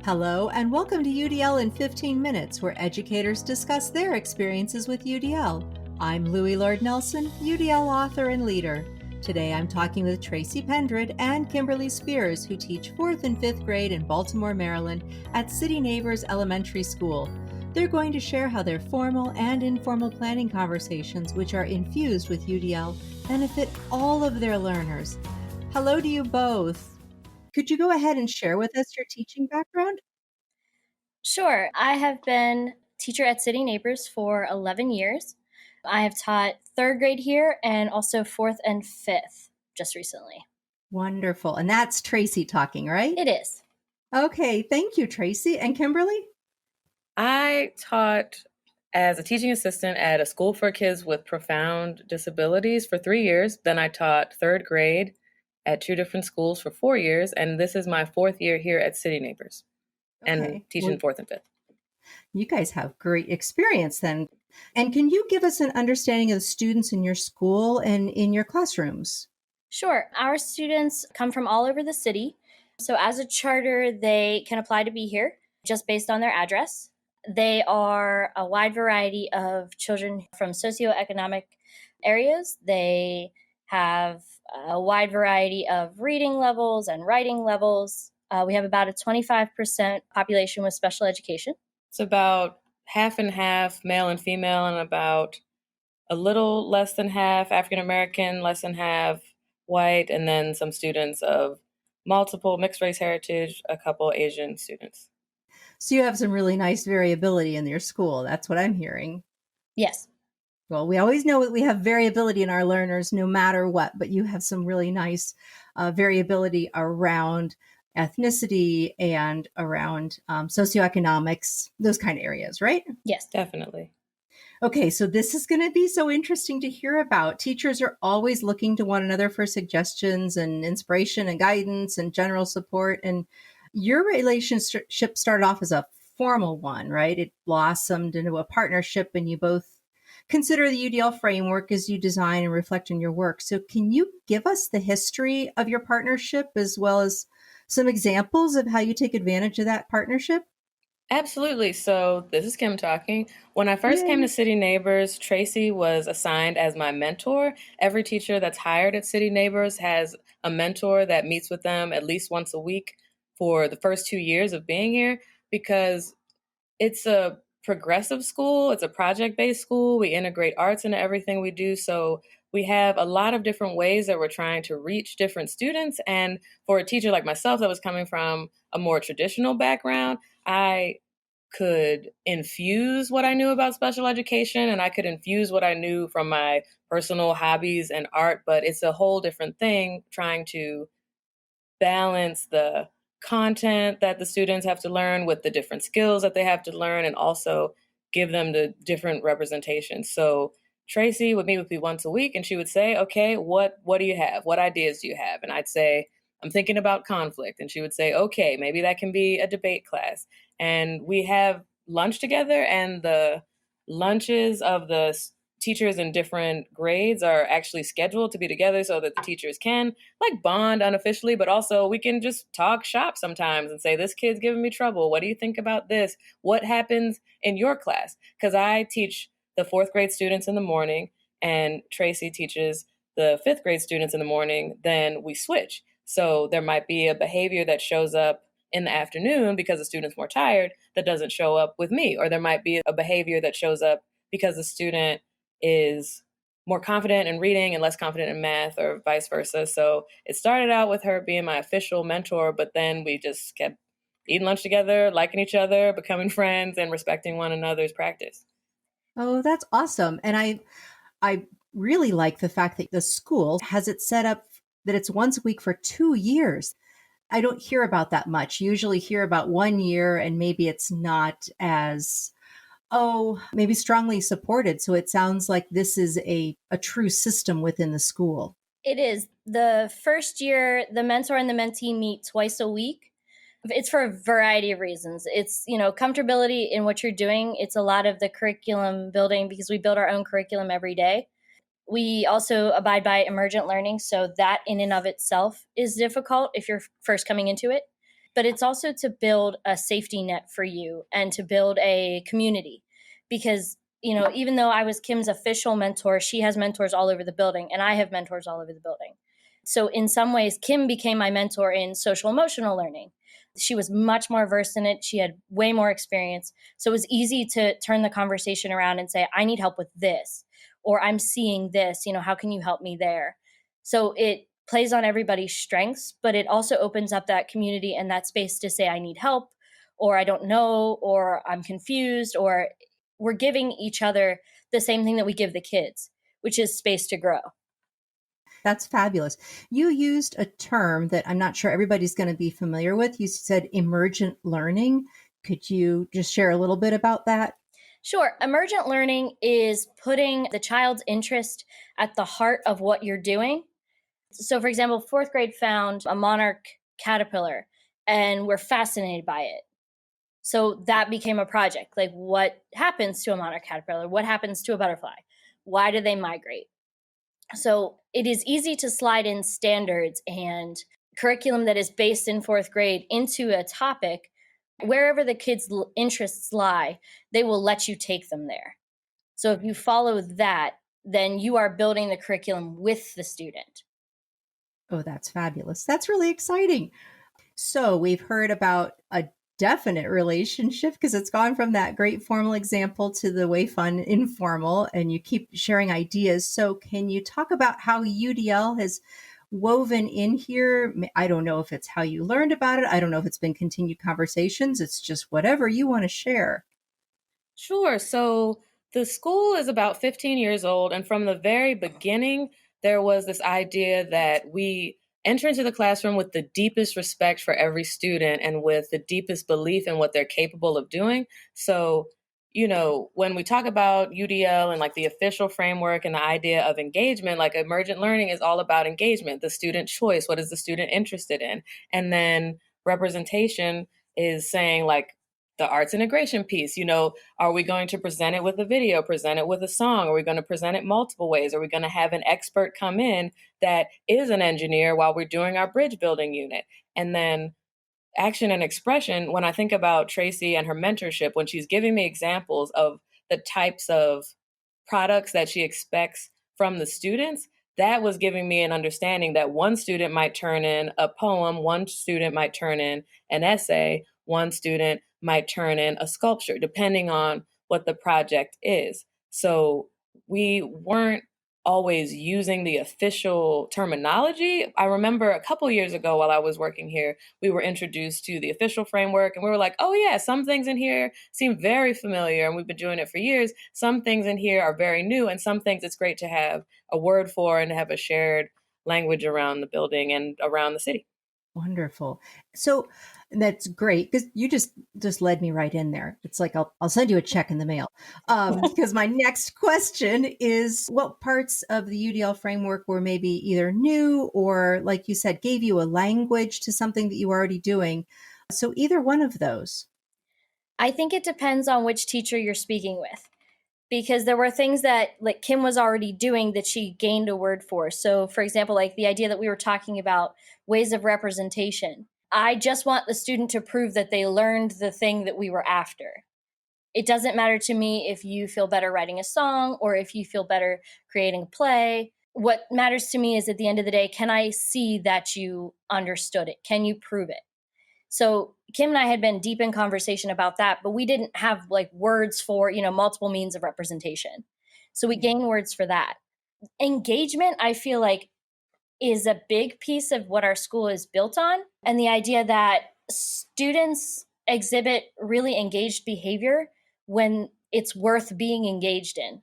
Hello, and welcome to UDL in 15 Minutes, where educators discuss their experiences with UDL. I'm Louie Lord Nelson, UDL author and leader. Today I'm talking with Tracy Pendred and Kimberly Spears, who teach 4th and 5th grade in Baltimore, Maryland at City Neighbors Elementary School. They're going to share how their formal and informal planning conversations, which are infused with UDL, benefit all of their learners. Hello to you both. Could you go ahead and share with us your teaching background? Sure. I have been teacher at City Neighbors for 11 years. I have taught third grade here and also fourth and fifth just recently. Wonderful. And that's Tracy talking, right? It is. Okay. Thank you, Tracy. And Kimberly? I taught as a teaching assistant at a school for kids with profound disabilities for 3 years. Then I taught third grade at 2 different schools for 4 years. And this is my 4th year here at City Neighbors and teaching Well, 4th and 5th. you guys have great experience then. And can you give us an understanding of the students in your school and in your classrooms? Sure. Our students come from all over the city. So as a charter, they can apply to be here just based on their address. They are a wide variety of children from socioeconomic areas. They have a wide variety of reading levels and writing levels. We have about a 25% population with special education. It's about half and half male and female, and about a little less than half African American, less than half white, and then some students of multiple mixed race heritage, a couple Asian students. So you have some really nice variability in your school. That's what I'm hearing. Yes. Well, we always know that we have variability in our learners no matter what, but you have some really nice variability around ethnicity and around socioeconomics, those kind of areas, right? Yes. Definitely. Okay, so this is going to be so interesting to hear about. Teachers are always looking to one another for suggestions and inspiration and guidance and general support. And your relationship started off as a formal one, right? It blossomed into a partnership, and you both consider the UDL framework as you design and reflect on your work. So can you give us the history of your partnership as well as some examples of how you take advantage of that partnership? Absolutely. So this is Kim talking. When I first came Yay. to City Neighbors, Tracy was assigned as my mentor. Every teacher that's hired at City Neighbors has a mentor that meets with them at least once a week for the first 2 years of being here, because it's a progressive school. It's a project-based school. We integrate arts into everything we do. So we have a lot of different ways that we're trying to reach different students. And for a teacher like myself that was coming from a more traditional background, I could infuse what I knew about special education, and I could infuse what I knew from my personal hobbies and art. But it's a whole different thing trying to balance the content that the students have to learn with the different skills that they have to learn, and also give them the different representations. So Tracy would meet with me once a week, and she would say, okay, what do you have? What ideas do you have? And I'd say, I'm thinking about conflict. And she would say, okay, maybe that can be a debate class. And we have lunch together, and the lunches of the teachers in different grades are actually scheduled to be together so that the teachers can like bond unofficially, but also we can just talk shop sometimes and say, this kid's giving me trouble. What do you think about this? What happens in your class? Because I teach the 4th grade students in the morning, and Tracy teaches the 5th grade students in the morning. Then we switch. So there might be a behavior that shows up in the afternoon because the student's more tired that doesn't show up with me. Or there might be a behavior that shows up because the student is more confident in reading and less confident in math, or vice versa. So it started out with her being my official mentor, but then we just kept eating lunch together, liking each other, becoming friends, and respecting one another's practice. Oh, that's awesome. And I really like the fact that the school has it set up that it's once a week for 2 years. I don't hear about that much. Usually hear about 1 year, and maybe it's not as maybe strongly supported. So it sounds like this is a true system within the school. It is. The first year, the mentor and the mentee meet twice a week. It's for a variety of reasons. It's, comfortability in what you're doing. It's a lot of the curriculum building because we build our own curriculum every day. We also abide by Emergent Learning. So that in and of itself is difficult if you're first coming into it. but it's also to build a safety net for you and to build a community. Because, even though I was Kim's official mentor, she has mentors all over the building, and I have mentors all over the building. So in some ways, Kim became my mentor in social emotional learning. She was much more versed in it. She had way more experience. So it was easy to turn the conversation around and say, I need help with this, or I'm seeing this, how can you help me there? So it plays on everybody's strengths, but it also opens up that community and that space to say, I need help, or I don't know, or I'm confused, or we're giving each other the same thing that we give the kids, which is space to grow. That's fabulous. You used a term that I'm not sure everybody's going to be familiar with. You said emergent learning. Could you just share a little bit about that? Sure. Emergent learning is putting the child's interest at the heart of what you're doing. So, for example, fourth grade found a monarch caterpillar and we're fascinated by it. So that became a project. Like, what happens to a monarch caterpillar? What happens to a butterfly? Why do they migrate? So it is easy to slide in standards and curriculum that is based in fourth grade into a topic. Wherever the kids' interests lie, they will let you take them there. So if you follow that, then you are building the curriculum with the student. Oh, that's fabulous. That's really exciting. So we've heard about a definite relationship because it's gone from that great formal example to the way fun informal, and you keep sharing ideas. So can you talk about how UDL has woven in here? I don't know if it's how you learned about it. I don't know if it's been continued conversations. It's just whatever you want to share. Sure. So the school is about 15 years old. And from the very beginning, there was this idea that we enter into the classroom with the deepest respect for every student and with the deepest belief in what they're capable of doing. So, when we talk about UDL and like the official framework and the idea of engagement, like emergent learning is all about engagement, the student choice. What is the student interested in? And then representation is saying like, the arts integration piece, are we going to present it with a video, present it with a song? Are we going to present it multiple ways? Are we going to have an expert come in that is an engineer while we're doing our bridge building unit? And then action and expression, when I think about Tracy and her mentorship, when she's giving me examples of the types of products that she expects from the students, that was giving me an understanding that one student might turn in a poem, one student might turn in an essay, one student might turn in a sculpture, depending on what the project is. So we weren't always using the official terminology. I remember a couple years ago while I was working here, we were introduced to the official framework and we were like, oh yeah, some things in here seem very familiar and we've been doing it for years. Some things in here are very new and some things it's great to have a word for and have a shared language around the building and around the city. Wonderful. So that's great because you just led me right in there. It's like I'll send you a check in the mail because my next question is what parts of the UDL framework were maybe either new or, like you said, gave you a language to something that you were already doing. So either one of those. I think it depends on which teacher you're speaking with, because there were things that like Kim was already doing that she gained a word for. So for example, like the idea that we were talking about ways of representation. I just want the student to prove that they learned the thing that we were after. It doesn't matter to me if you feel better writing a song or if you feel better creating a play. What matters to me is at the end of the day, can I see that you understood it? Can you prove it? So Kim and I had been deep in conversation about that, but we didn't have like words for, multiple means of representation. So we gained words for that. Engagement, I feel like, is a big piece of what our school is built on. And the idea that students exhibit really engaged behavior when it's worth being engaged in.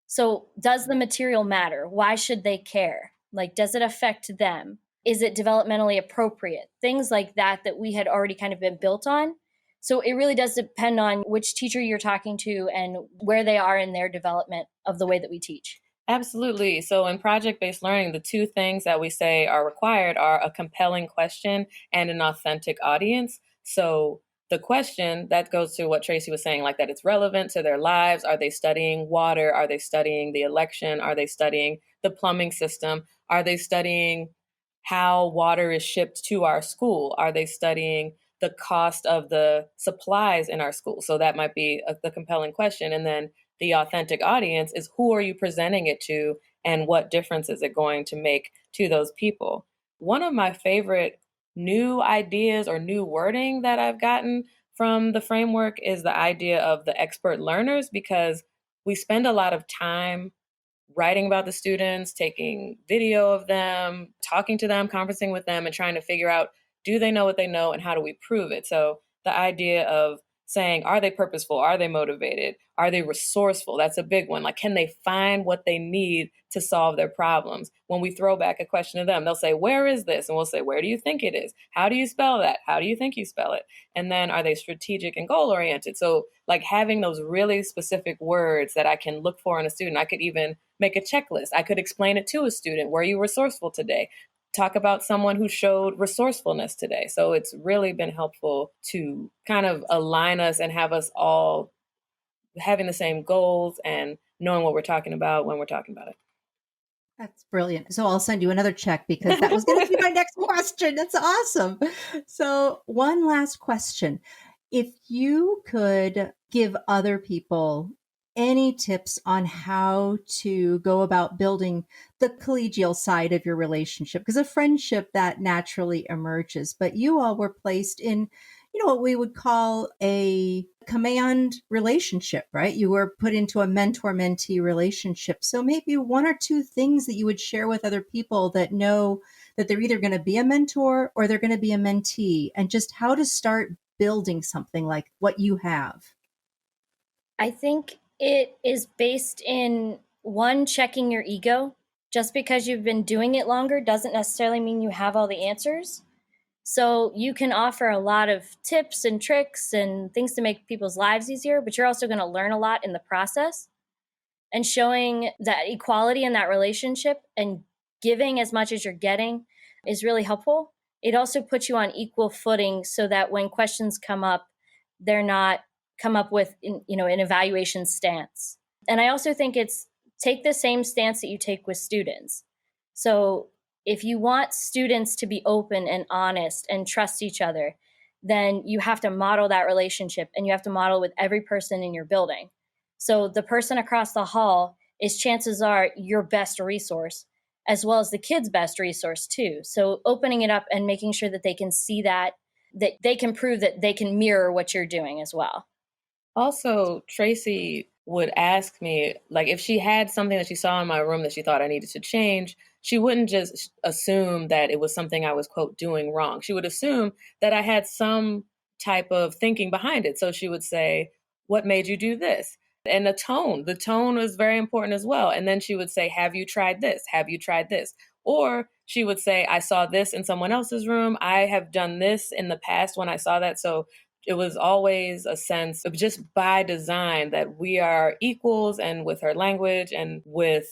So does the material matter? Why should they care? Like, does it affect them? Is it developmentally appropriate? Things like that we had already kind of been built on. So it really does depend on which teacher you're talking to and where they are in their development of the way that we teach. Absolutely. So in project-based learning, the two things that we say are required are a compelling question and an authentic audience. So the question, that goes to what Tracy was saying, like that it's relevant to their lives. Are they studying water? Are they studying the election? Are they studying the plumbing system? Are they studying how water is shipped to our school? Are they studying the cost of the supplies in our school? So that might be the compelling question. And then the authentic audience is, who are you presenting it to, and what difference is it going to make to those people? One of my favorite new ideas or new wording that I've gotten from the framework is the idea of the expert learners, because we spend a lot of time writing about the students, taking video of them, talking to them, conversing with them, and trying to figure out, do they know what they know and how do we prove it? So the idea of saying, are they purposeful? Are they motivated? Are they resourceful? That's a big one. Like, can they find what they need to solve their problems? When we throw back a question to them, they'll say, where is this? And we'll say, where do you think it is? How do you spell that? How do you think you spell it? And then, are they strategic and goal oriented? So like having those really specific words that I can look for in a student. I could even make a checklist. I could explain it to a student. Were you resourceful today? Talk about someone who showed resourcefulness today. So it's really been helpful to kind of align us and have us all having the same goals and knowing what we're talking about when we're talking about it. That's brilliant. So I'll send you another check because that was going to be my next question. That's awesome. So one last question. If you could give other people any tips on how to go about building the collegial side of your relationship, because a friendship that naturally emerges, but you all were placed in, what we would call a command relationship, right? You were put into a mentor-mentee relationship. So maybe one or two things that you would share with other people that know that they're either going to be a mentor or they're going to be a mentee, and just how to start building something like what you have. I think it is based in, one, checking your ego. Just because you've been doing it longer doesn't necessarily mean you have all the answers. So you can offer a lot of tips and tricks and things to make people's lives easier, but you're also going to learn a lot in the process. And showing that equality in that relationship and giving as much as you're getting is really helpful. It also puts you on equal footing so that when questions come up, they're not come up with an evaluation stance. And I also think it's take the same stance that you take with students. So if you want students to be open and honest and trust each other, then you have to model that relationship, and you have to model with every person in your building. So the person across the hall is, chances are, your best resource, as well as the kid's best resource too. So opening it up and making sure that they can see that they can prove that they can mirror what you're doing as well. Also, Tracy would ask me, like, if she had something that she saw in my room that she thought I needed to change, she wouldn't just assume that it was something I was, quote, doing wrong. She would assume that I had some type of thinking behind it. So she would say, what made you do this? And the tone was very important as well. And then she would say, have you tried this? Have you tried this? Or she would say, I saw this in someone else's room. I have done this in the past when I saw that. So it was always a sense of, just by design, that we are equals, and with her language and with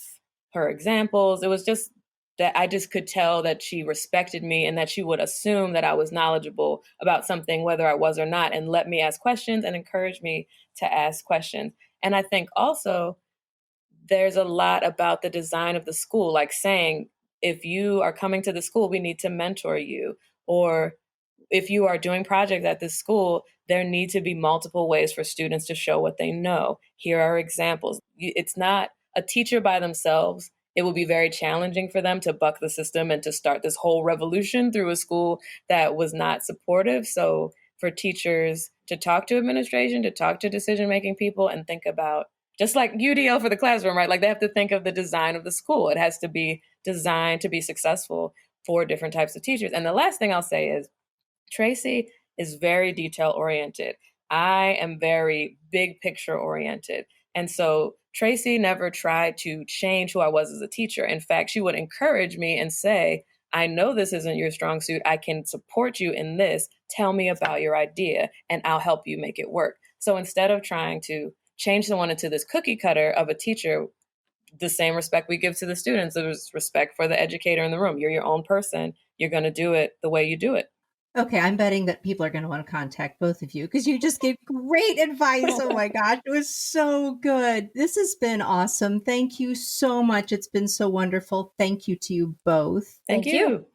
her examples, it was just that I just could tell that she respected me and that she would assume that I was knowledgeable about something, whether I was or not, and let me ask questions and encourage me to ask questions. And I think also there's a lot about the design of the school, like saying, if you are coming to the school, we need to mentor you. Or if you are doing projects at this school, there need to be multiple ways for students to show what they know. Here are examples. It's not a teacher by themselves. It will be very challenging for them to buck the system and to start this whole revolution through a school that was not supportive. So for teachers to talk to administration, to talk to decision-making people, and think about, just like UDL for the classroom, right? Like, they have to think of the design of the school. It has to be designed to be successful for different types of teachers. And the last thing I'll say is, Tracy is very detail oriented. I am very big picture oriented. And so Tracy never tried to change who I was as a teacher. In fact, she would encourage me and say, I know this isn't your strong suit. I can support you in this. Tell me about your idea and I'll help you make it work. So instead of trying to change someone into this cookie cutter of a teacher, the same respect we give to the students, there's respect for the educator in the room. You're your own person. You're going to do it the way you do it. Okay, I'm betting that people are going to want to contact both of you because you just gave great advice. Oh my gosh, it was so good. This has been awesome. Thank you so much. It's been so wonderful. Thank you to you both. Thank you.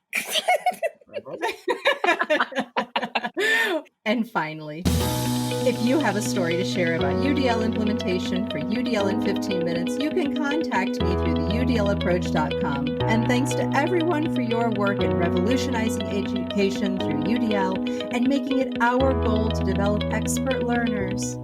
And finally, if you have a story to share about UDL implementation for UDL in 15 minutes, you can contact me through the udlapproach.com. And thanks to everyone for your work in revolutionizing education through UDL and making it our goal to develop expert learners.